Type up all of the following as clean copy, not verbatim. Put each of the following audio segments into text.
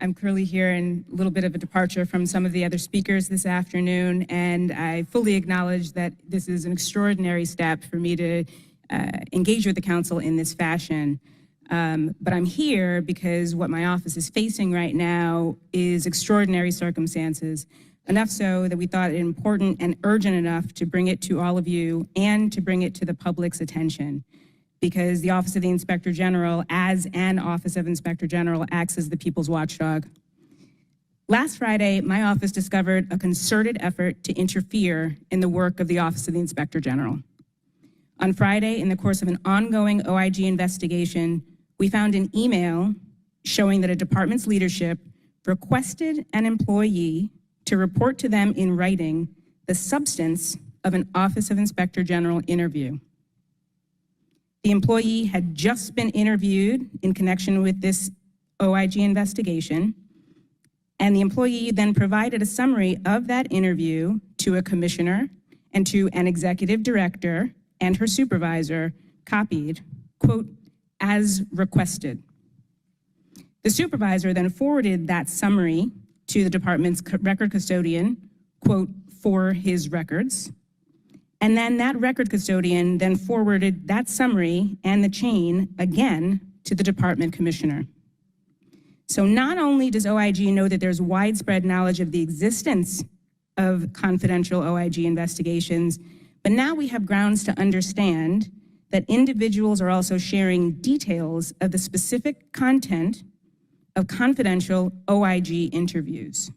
I'm clearly here in a little bit of a departure from some of the other speakers this afternoon, and I fully acknowledge that this is an extraordinary step for me to engage with the council in this fashion. But I'm here because what my office is facing right now is extraordinary circumstances, enough so that we thought it important and urgent enough to bring it to all of you and to bring it to the public's attention. Because the Office of the Inspector General, as an Office of Inspector General, acts as the people's watchdog. Last Friday, my office discovered a concerted effort to interfere in the work of the Office of the Inspector General. On Friday, in the course of an ongoing OIG investigation, we found an email showing that a department's leadership requested an employee to report to them in writing the substance of an Office of Inspector General interview. The employee had just been interviewed in connection with this OIG investigation, and the employee then provided a summary of that interview to a commissioner and to an executive director and her supervisor, copied, quote, as requested. The supervisor then forwarded that summary to the department's record custodian, quote, for his records. And then that record custodian then forwarded that summary and the chain again to the department commissioner. So not only does OIG know that there's widespread knowledge of the existence of confidential OIG investigations, but now we have grounds to understand that individuals are also sharing details of the specific content of confidential OIG interviews.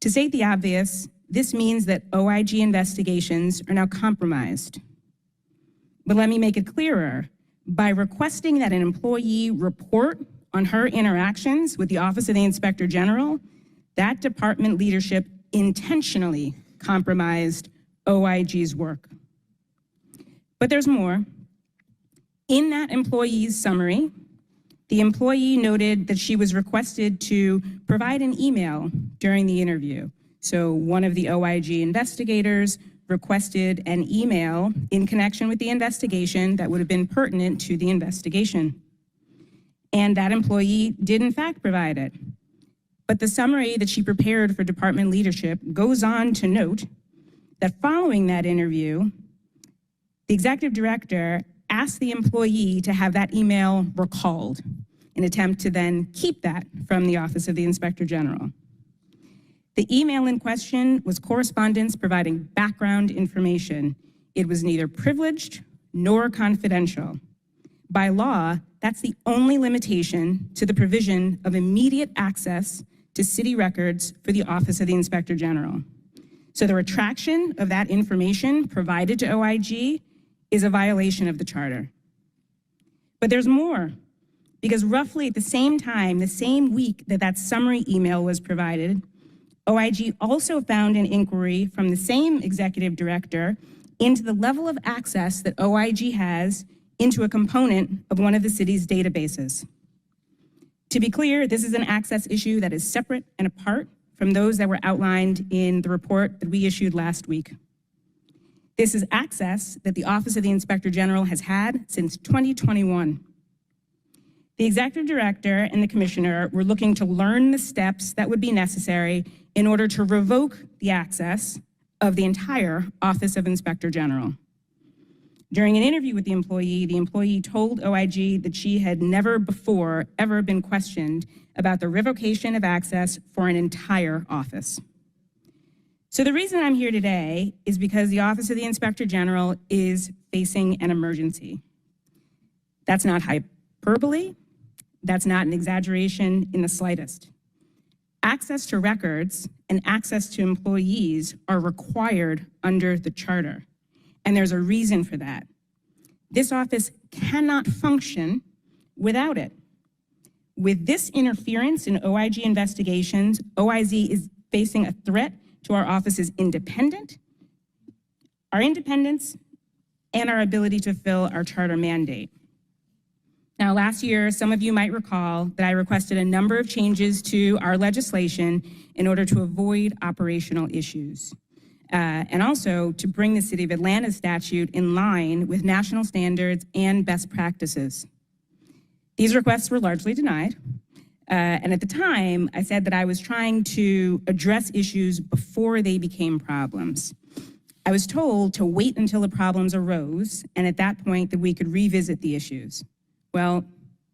To state the obvious, this means that OIG investigations are now compromised. But let me make it clearer. By requesting that an employee report on her interactions with the Office of the Inspector General, that department leadership intentionally compromised OIG's work. But there's more. In that employee's summary, the employee noted that she was requested to provide an email during the interview. So one of the OIG investigators requested an email in connection with the investigation that would have been pertinent to the investigation. And that employee did in fact provide it. But the summary that she prepared for department leadership goes on to note that following that interview, the executive director asked the employee to have that email recalled, in an attempt to then keep that from the Office of the Inspector General. The email in question was correspondence providing background information. It was neither privileged nor confidential. By law, that's the only limitation to the provision of immediate access to city records for the Office of the Inspector General. So the retraction of that information provided to OIG is a violation of the charter. But there's more, because roughly at the same time, the same week that that summary email was provided, OIG also found an inquiry from the same executive director into the level of access that OIG has into a component of one of the city's databases. To be clear, this is an access issue that is separate and apart from those that were outlined in the report that we issued last week. This is access that the Office of the Inspector General has had since 2021. The executive director and the commissioner were looking to learn the steps that would be necessary in order to revoke the access of the entire Office of Inspector General. During an interview with the employee told OIG that she had never before ever been questioned about the revocation of access for an entire office. So the reason I'm here today is because the Office of the Inspector General is facing an emergency. That's not hyperbole. That's not an exaggeration in the slightest. Access to records and access to employees are required under the charter, and there's a reason for that. This office cannot function without it. With this interference in OIG investigations, OIG is facing a threat to our office's independence, and our ability to fill our charter mandate. Now, last year, some of you might recall that I requested a number of changes to our legislation in order to avoid operational issues, and also to bring the City of Atlanta statute in line with national standards and best practices. These requests were largely denied, And at the time, I said that I was trying to address issues before they became problems. I was told to wait until the problems arose, and at that point that we could revisit the issues. Well,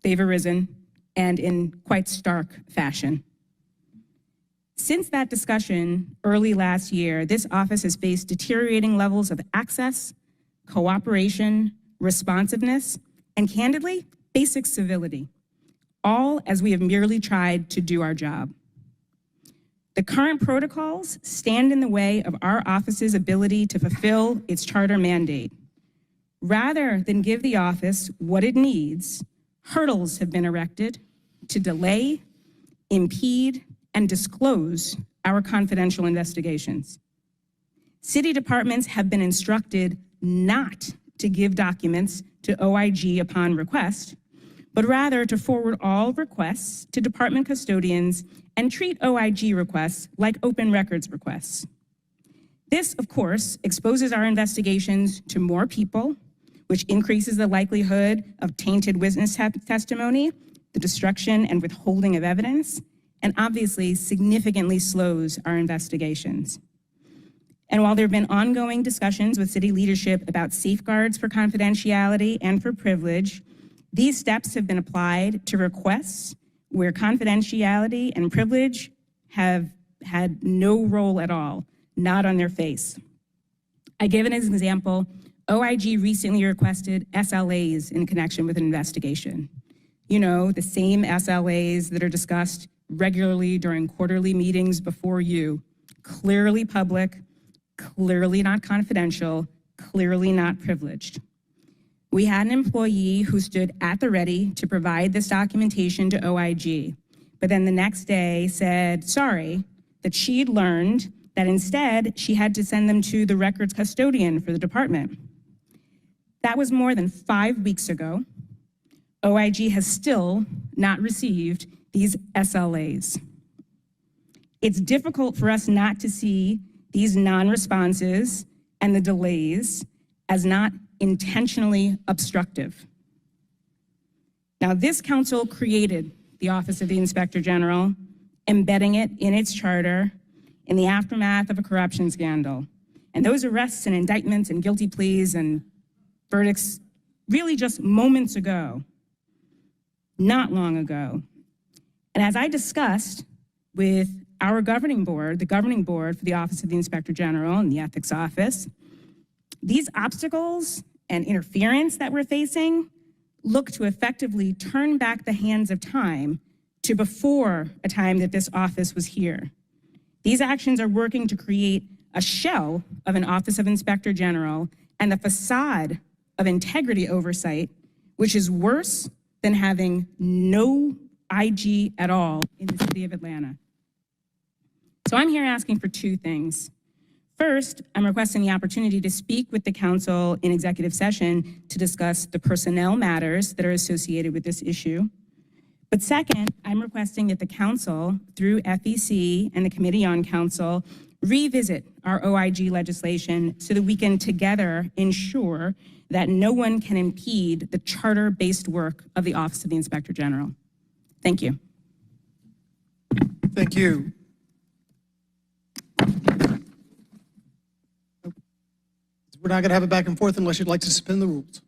they've arisen, and in quite stark fashion. Since that discussion early last year, this office has faced deteriorating levels of access, cooperation, responsiveness, and candidly, basic civility, all as we have merely tried to do our job. The current protocols stand in the way of our office's ability to fulfill its charter mandate. Rather than give the office what it needs, hurdles have been erected to delay, impede, and disclose our confidential investigations. City departments have been instructed not to give documents to OIG upon request, but rather to forward all requests to department custodians and treat OIG requests like open records requests. This, of course, exposes our investigations to more people, which increases the likelihood of tainted witness testimony, the destruction and withholding of evidence, and obviously significantly slows our investigations. And while there have been ongoing discussions with city leadership about safeguards for confidentiality and for privilege, these steps have been applied to requests where confidentiality and privilege have had no role at all, not on their face. I give it as an example. OIG recently requested SLAs in connection with an investigation. You know, the same SLAs that are discussed regularly during quarterly meetings before you, clearly public, clearly not confidential, clearly not privileged. We had an employee who stood at the ready to provide this documentation to OIG, but then the next day said, sorry, that she'd learned that instead she had to send them to the records custodian for the department. That was more than 5 weeks ago. OIG has still not received these SLAs. It's difficult for us not to see these non-responses and the delays as not intentionally obstructive. Now, this council created the Office of the Inspector General, embedding it in its charter in the aftermath of a corruption scandal. And those arrests and indictments and guilty pleas and verdicts really just moments ago, not long ago. And as I discussed with our governing board, the governing board for the Office of the Inspector General and the Ethics Office, these obstacles and interference that we're facing look to effectively turn back the hands of time to before a time that this office was here. These actions are working to create a shell of an Office of Inspector General and the facade of integrity oversight, which is worse than having no IG at all in the city of Atlanta. So I'm here asking for two things. First, I'm requesting the opportunity to speak with the council in executive session to discuss the personnel matters that are associated with this issue. But second, I'm requesting that the council, through FEC and the Committee on Council, revisit our OIG legislation so that we can together ensure that no one can impede the charter-based work of the Office of the Inspector General. Thank you. Thank you. We're not going to have a back and forth unless you'd like to suspend the rules.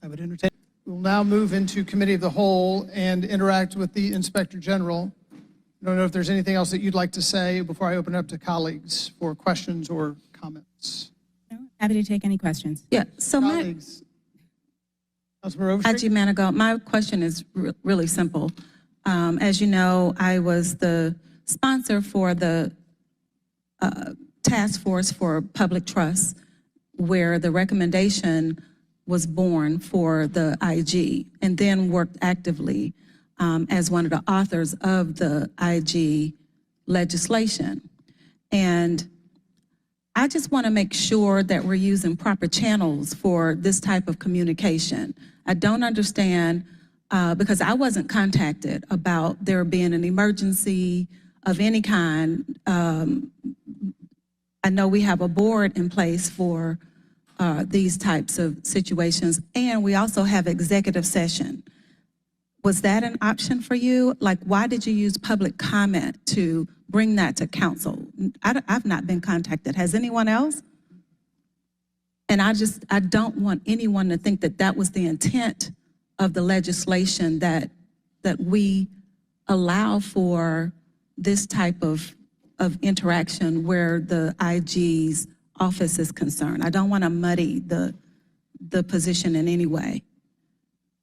I would entertain. We'll now move into Committee of the Whole and interact with the Inspector General. I don't know if there's anything else that you'd like to say before I open up to colleagues for questions or comments. No, happy to take any questions. Yeah, so Colleagues. Councilmember Overstreet? Andre Manigault, my question is really simple. As you know, I was the sponsor for the Task Force for Public Trust, where the recommendation was born for the IG, and then worked actively as one of the authors of the IG legislation. And I just want to make sure that we're using proper channels for this type of communication. I don't understand, because I wasn't contacted about there being an emergency of any kind. I know we have a board in place for these types of situations, and we also have executive session. Was that an option for you? Like, why did you use public comment to bring that to council? I've not been contacted. Has anyone else? And I don't want anyone to think that that was the intent of the legislation, that we allow for this type of interaction where the IG's office is concerned. I don't want to muddy the position in any way.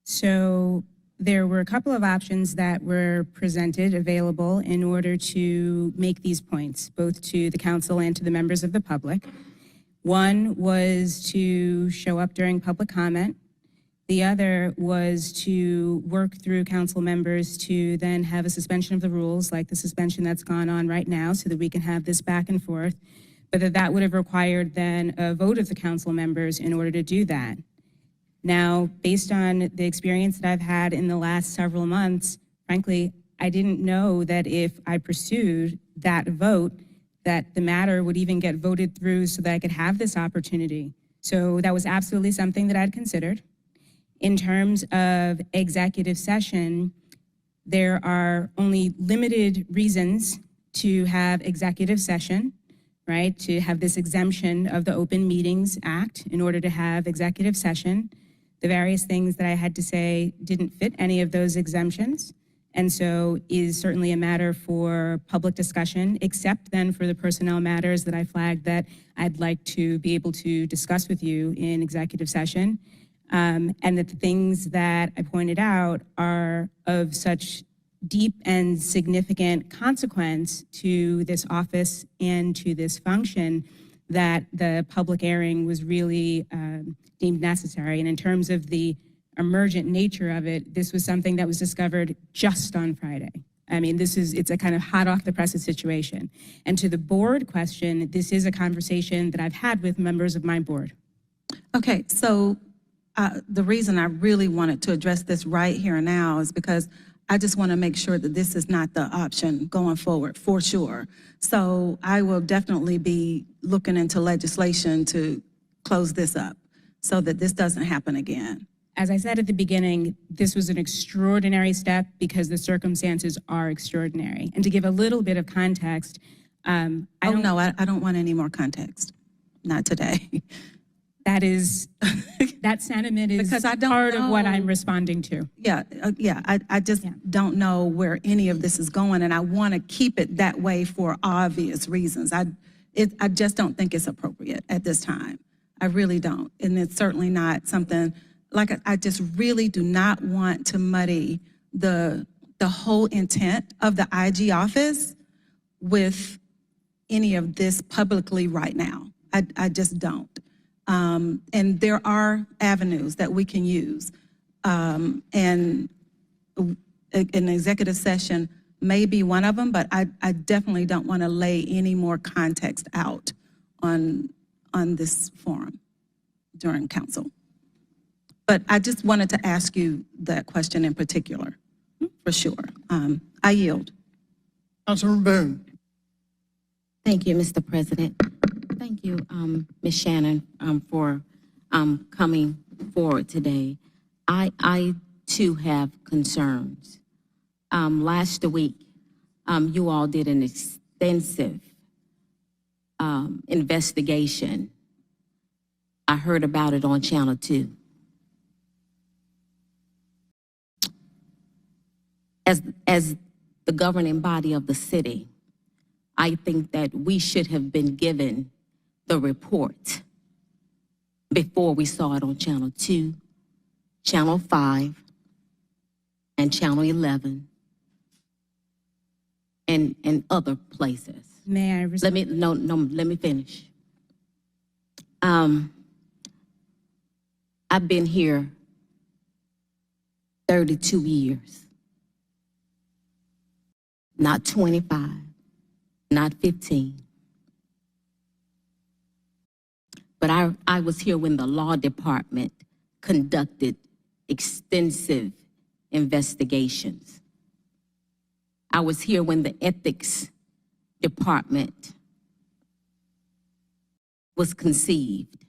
So there were a couple of options that were presented available in order to make these points, both to the council and to the members of the public. One was to show up during public comment. The other was to work through council members to then have a suspension of the rules, like the suspension that's gone on right now, so that we can have this back and forth. But that would have required then a vote of the council members in order to do that. Now, based on the experience that I've had in the last several months, frankly, I didn't know that if I pursued that vote, that the matter would even get voted through so that I could have this opportunity. So that was absolutely something that I'd considered. In terms of executive session, there are only limited reasons to have executive session, right? To have this exemption of the Open Meetings Act in order to have executive session. The various things that I had to say didn't fit any of those exemptions, and so is certainly a matter for public discussion, except then for the personnel matters that I flagged that I'd like to be able to discuss with you in executive session, and that the things that I pointed out are of such deep and significant consequence to this office and to this function that the public airing was really deemed necessary. And in terms of the emergent nature of it, this was something that was discovered just on Friday. I mean, it's a kind of hot off the presses situation. And to the board question, this is a conversation that I've had with members of my board. Okay, so the reason I really wanted to address this right here and now is because I just want to make sure that this is not the option going forward, for sure. So I will definitely be looking into legislation to close this up so that this doesn't happen again. As I said at the beginning, this was an extraordinary step because the circumstances are extraordinary. And to give a little bit of context, I don't want any more context. Not today. That sentiment is Because I don't part know. of what I'm responding to. I just don't know where any of this is going, and I want to keep it that way for obvious reasons. I just don't think it's appropriate at this time. I really don't, and it's certainly not something, like I just really do not want to muddy the whole intent of the IG office with any of this publicly right now. I just don't. And there are avenues that we can use. And an executive session may be one of them, but I definitely don't want to lay any more context out on this forum during council. But I just wanted to ask you that question in particular, for sure. I yield. Councilmember Boone. Thank you, Mr. President. Thank you, Ms. Shannon, for coming forward today. I too have concerns. Last week, you all did an extensive investigation. I heard about it on Channel 2. As the governing body of the city, I think that we should have been given the report before we saw it on Channel 2, Channel 5, and Channel 11, and other places. May I respond? Let me finish. I've been here 32 years, not 25, not 15. But I was here when the law department conducted extensive investigations. I was here when the ethics department was conceived.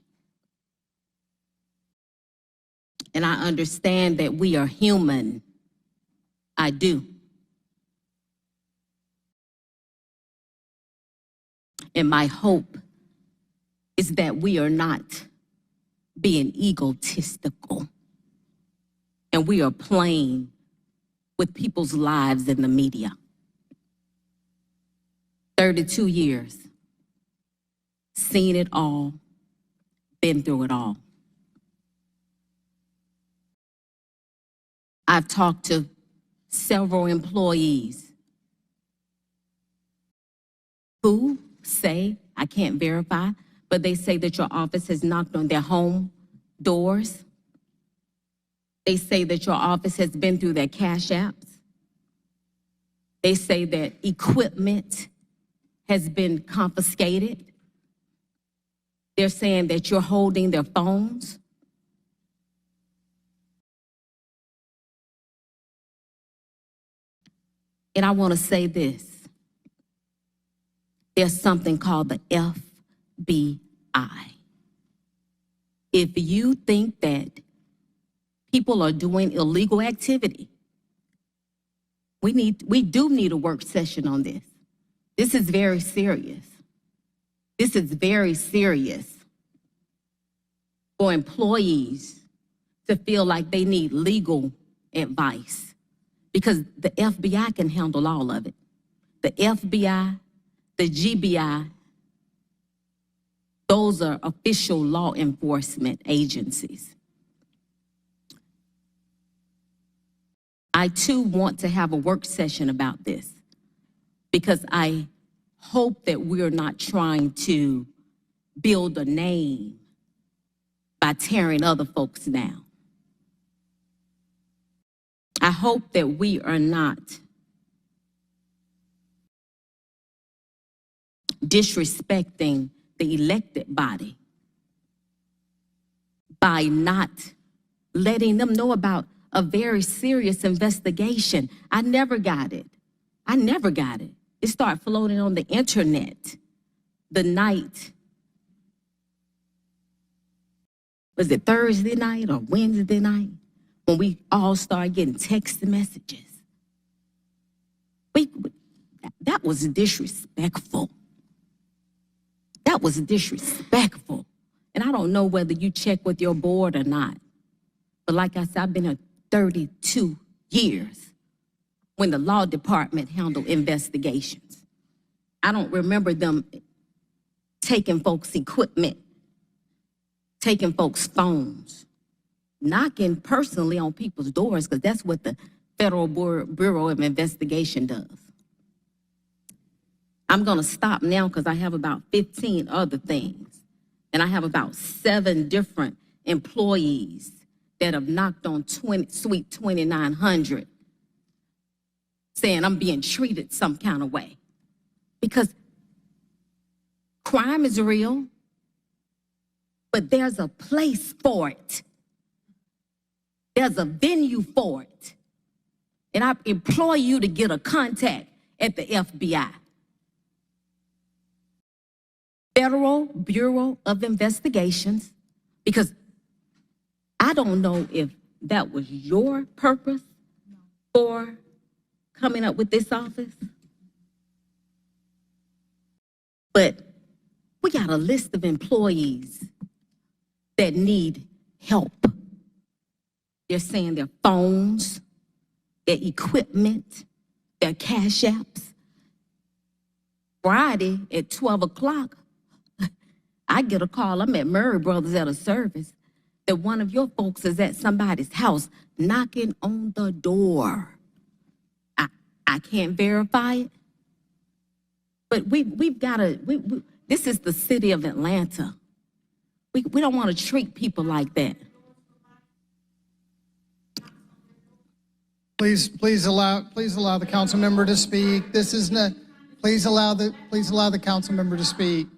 And I understand that we are human I do. And my hope is that we are not being egotistical and we are playing with people's lives in the media. 32 years, seen it all, been through it all. I've talked to several employees who say, I can't verify, but they say that your office has knocked on their home doors. They say that your office has been through their cash apps. They say that equipment has been confiscated. They're saying that you're holding their phones. And I want to say this. There's something called the FBI. If you think that people are doing illegal activity, we do need a work session on this. This is very serious. This is very serious for employees to feel like they need legal advice because the FBI can handle all of it. The FBI, the GBI, those are official law enforcement agencies. I too want to have a work session about this because I hope that we're not trying to build a name by tearing other folks down. I hope that we are not disrespecting the elected body by not letting them know about a very serious investigation. I never got it. It started floating on the internet the night, was it Thursday night or Wednesday night, when we all started getting text messages. That was disrespectful. That was disrespectful. And I don't know whether you check with your board or not. But like I said, I've been here 32 years when the law department handled investigations. I don't remember them taking folks' equipment, taking folks' phones, knocking personally on people's doors, because that's what the Federal Bureau of Investigation does. I'm going to stop now because I have about 15 other things. And I have about 7 different employees that have knocked on Suite 2900 saying I'm being treated some kind of way. Because crime is real, but there's a place for it. There's a venue for it. And I implore you to get a contact at the FBI. Federal Bureau of Investigations, because I don't know if that was your purpose for coming up with this office, but we got a list of employees that need help. They're saying their phones, their equipment, their cash apps. Friday at 12 o'clock, I get a call. I'm at Murray Brothers at a service that one of your folks is at somebody's house knocking on the door. I can't verify it, but we've got to, this is the city of Atlanta. We don't want to treat people like that. Please allow the council member to speak. This is not, please allow the council member to speak.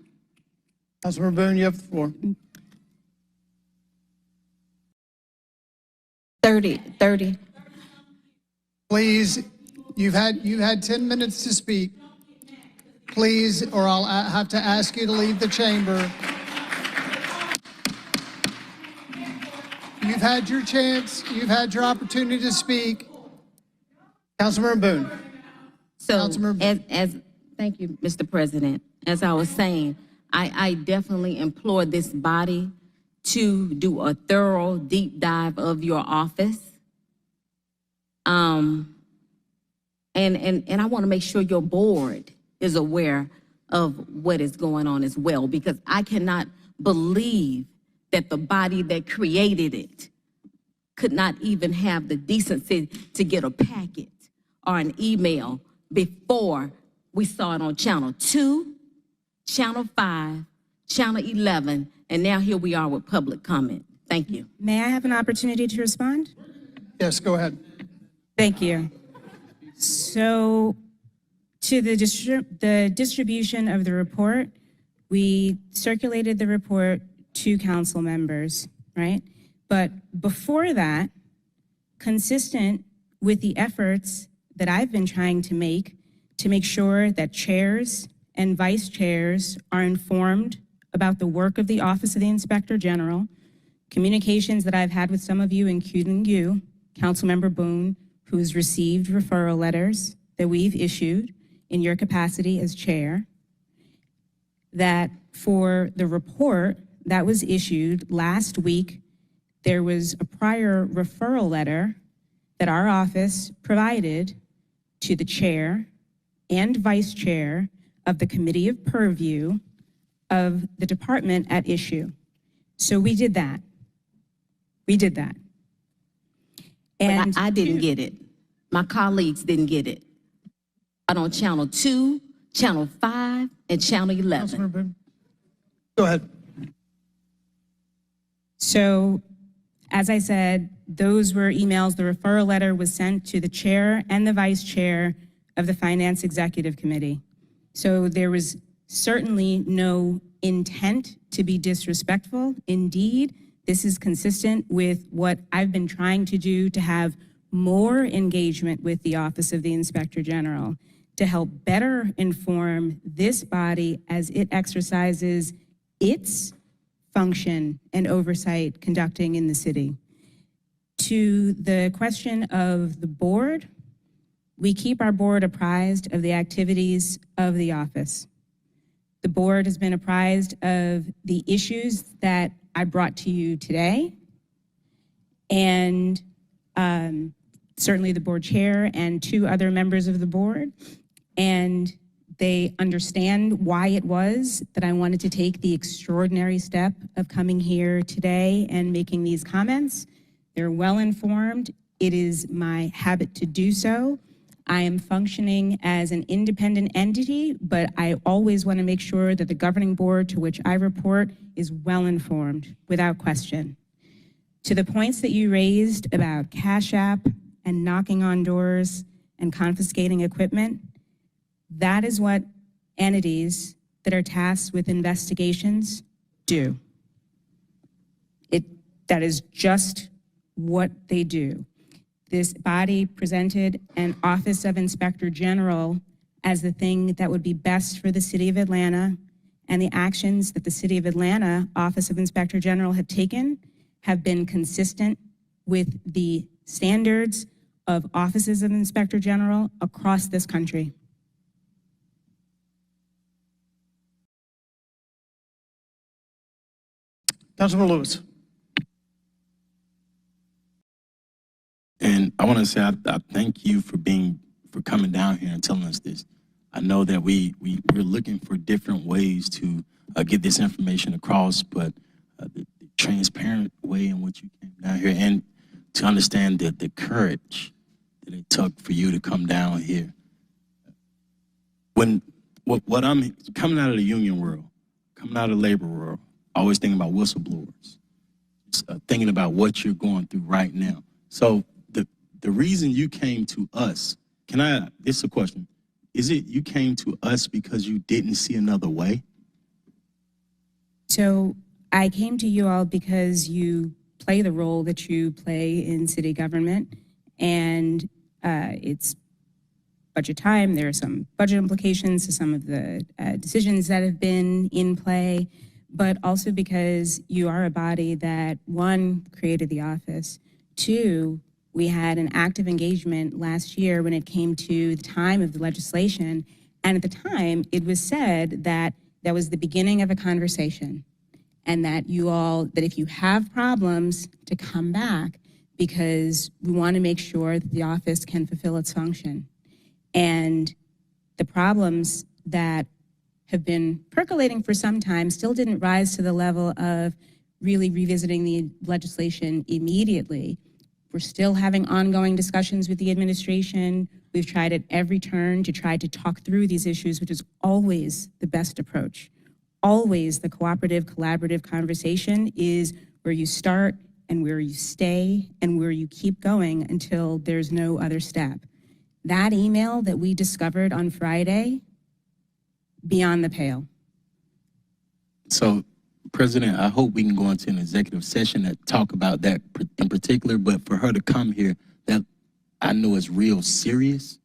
Councilmember Boone, you have the floor. 30. Please, you've had 10 minutes to speak. Please, or I'll have to ask you to leave the chamber. You've had your chance. You've had your opportunity to speak. Councilmember So Boone. Councilmember- thank you, Mr. President. As I was saying, I definitely implore this body to do a thorough deep dive of your office. And I want to make sure your board is aware of what is going on as well, because I cannot believe that the body that created it could not even have the decency to get a packet or an email before we saw it on Channel 2, Channel 5, Channel 11, and now here we are with public comment. Thank you. May I have an opportunity to respond? Yes, go ahead. Thank you. So, to the distribution of the report, we circulated the report to council members, right? But before that, consistent with the efforts that I've been trying to make sure that chairs and vice chairs are informed about the work of the Office of the Inspector General, communications that I've had with some of you, including you, Councilmember Boone, who's received referral letters that we've issued in your capacity as chair, that for the report that was issued last week, there was a prior referral letter that our office provided to the chair and vice chair of the Committee of Purview of the department at issue. So we did that. We did that. And But I didn't get it. My colleagues didn't get it. But on Channel 2, Channel 5, and Channel 11. Councilmember Boone. Go ahead. so, as I said, those were emails. The referral letter was sent to the chair and the vice chair of the Finance Executive Committee. So there was certainly no intent to be disrespectful. Indeed, this is consistent with what I've been trying to do to have more engagement with the Office of the Inspector General to help better inform this body as it exercises its function and oversight conducting in the city. To the question of the board, we keep our board apprised of the activities of the office. The board has been apprised of the issues that I brought to you today, and certainly the board chair and 2 other members of the board, and they understand why it was that I wanted to take the extraordinary step of coming here today and making these comments. They're well informed. It is my habit to do so. I am functioning as an independent entity, but I always want to make sure that the governing board to which I report is well informed, without question. To the points that you raised about Cash App and knocking on doors and confiscating equipment, that is what entities that are tasked with investigations do. That is just what they do. This body presented an Office of Inspector General as the thing that would be best for the City of Atlanta, and the actions that the City of Atlanta Office of Inspector General have taken have been consistent with the standards of offices of Inspector General across this country. Councilmember Lewis. And I want to say I thank you for coming down here and telling us this. I know that we're looking for different ways to get this information across, but the transparent way in which you came down here, and to understand the courage that it took for you to come down here. What I'm coming out of the union world, coming out of the labor world, always thinking about whistleblowers, just, thinking about what you're going through right now. So the reason you came to us, this is a question, is it you came to us because you didn't see another way? So I came to you all because you play the role that you play in city government, and it's budget time. There are some budget implications to some of the decisions that have been in play, but also because you are a body that, 1, created the office, 2, We had an active engagement last year when it came to the time of the legislation. And at the time, it was said that that was the beginning of a conversation, and that that if you have problems, to come back, because we want to make sure that the office can fulfill its function. And the problems that have been percolating for some time still didn't rise to the level of really revisiting the legislation immediately. We're still having ongoing discussions with the administration. We've tried at every turn to try to talk through these issues, which is always the best approach. Always the cooperative, collaborative conversation is where you start and where you stay and where you keep going until there's no other step. That email that we discovered on Friday, beyond the pale. So, President, I hope we can go into an executive session and talk about that in particular, but for her to come here, that I know is real serious,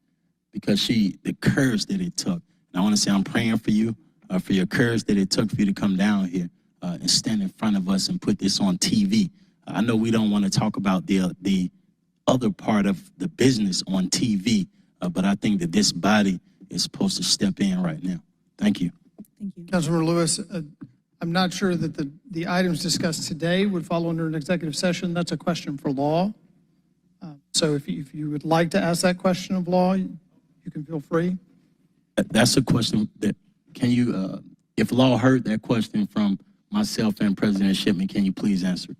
because the courage that it took. And I want to say I'm praying for you, for your courage that it took for you to come down here and stand in front of us and put this on TV. I know we don't want to talk about the other part of the business on TV, but I think that this body is supposed to step in right now. Thank you. Thank you. Councilmember Lewis, I'm not sure that the items discussed today would fall under an executive session. That's a question for law. So if you would like to ask that question of law, you can feel free. That's a question that, can you, if law heard that question from myself and President Shipman, can you please answer?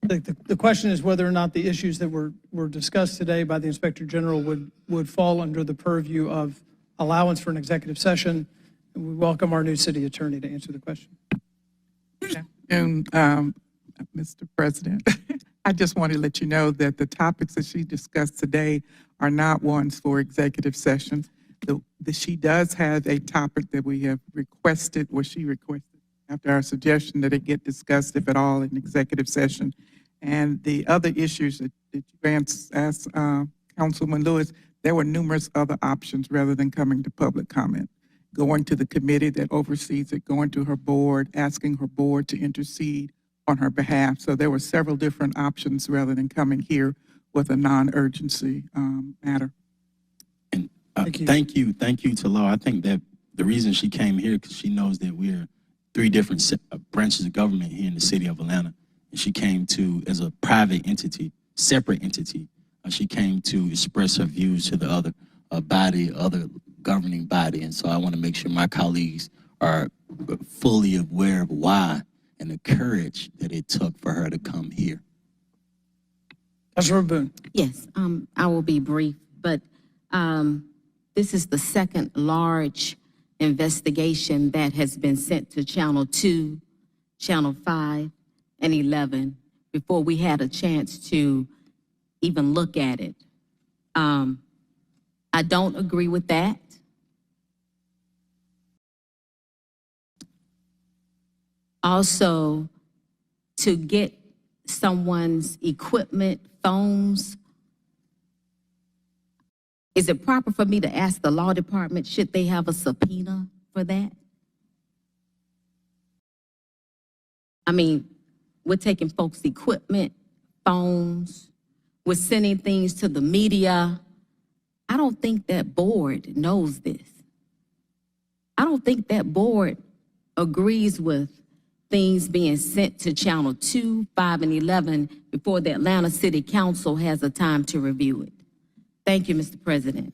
The question is whether or not the issues that were discussed today by the Inspector General would fall under the purview of allowance for an executive session. And we welcome our new city attorney to answer the question. And Mr. President, I just want to let you know that the topics that she discussed today are not ones for executive session. She does have a topic that we have requested, or she requested after our suggestion that it get discussed, if at all, in executive session. And the other issues that you asked Councilman Lewis, there were numerous other options rather than coming to public comment. Going to the committee that oversees it, going to her board, asking her board to intercede on her behalf. So there were several different options rather than coming here with a non-urgency matter. And thank you to Law. I think that the reason she came here, because she knows that we're three different branches of government here in the city of Atlanta. And she came to, as a private entity, separate entity, she came to express her views to the other other governing body. And so I want to make sure my colleagues are fully aware of why and the courage that it took for her to come here. Councilmember Boone. Yes, I will be brief, but this is the second large investigation that has been sent to Channel 2, Channel 5, and 11 before we had a chance to even look at it. I don't agree with that. Also, to get someone's equipment, phones, is it proper for me to ask the law department, should they have a subpoena for that? I mean, we're taking folks' equipment, phones, we're sending things to the media. I don't think that board knows this. I don't think that board agrees with things being sent to Channel 2, 5, and 11 before the Atlanta City Council has a time to review it. Thank you, Mr. President.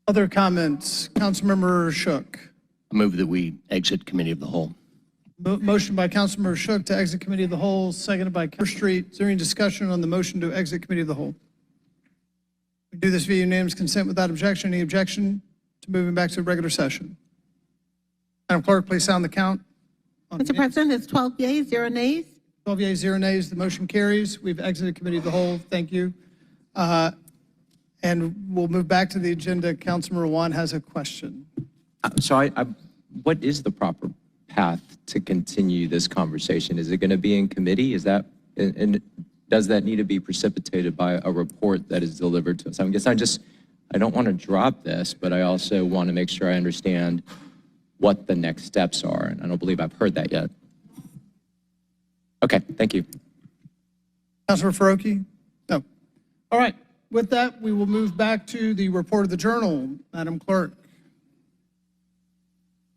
Other comments? Councilmember Shook. I move that we exit committee of the whole. Motion by Councilmember Shook to exit committee of the whole, seconded by Councilmember Street. Is there any discussion on the motion to exit committee of the whole? We do this via unanimous consent without objection. Any objection to moving back to regular session? Madam Clerk, please sound the count. Mr. President, it's 12 yeas, 0 nays. 12 yeas, 0 nays. The motion carries. We've exited committee of the whole. Thank you. And we'll move back to the agenda. Councilmember Juan has a question. So what is the proper path to continue this conversation? Is it going to be in committee? Is that, and does that need to be precipitated by a report that is delivered to us? I guess I don't want to drop this, but I also want to make sure I understand what the next steps are. And I don't believe I've heard that yet. Okay, thank you. Councilmember Faroki. All right, with that, we will move back to the report of the journal. Madam Clerk.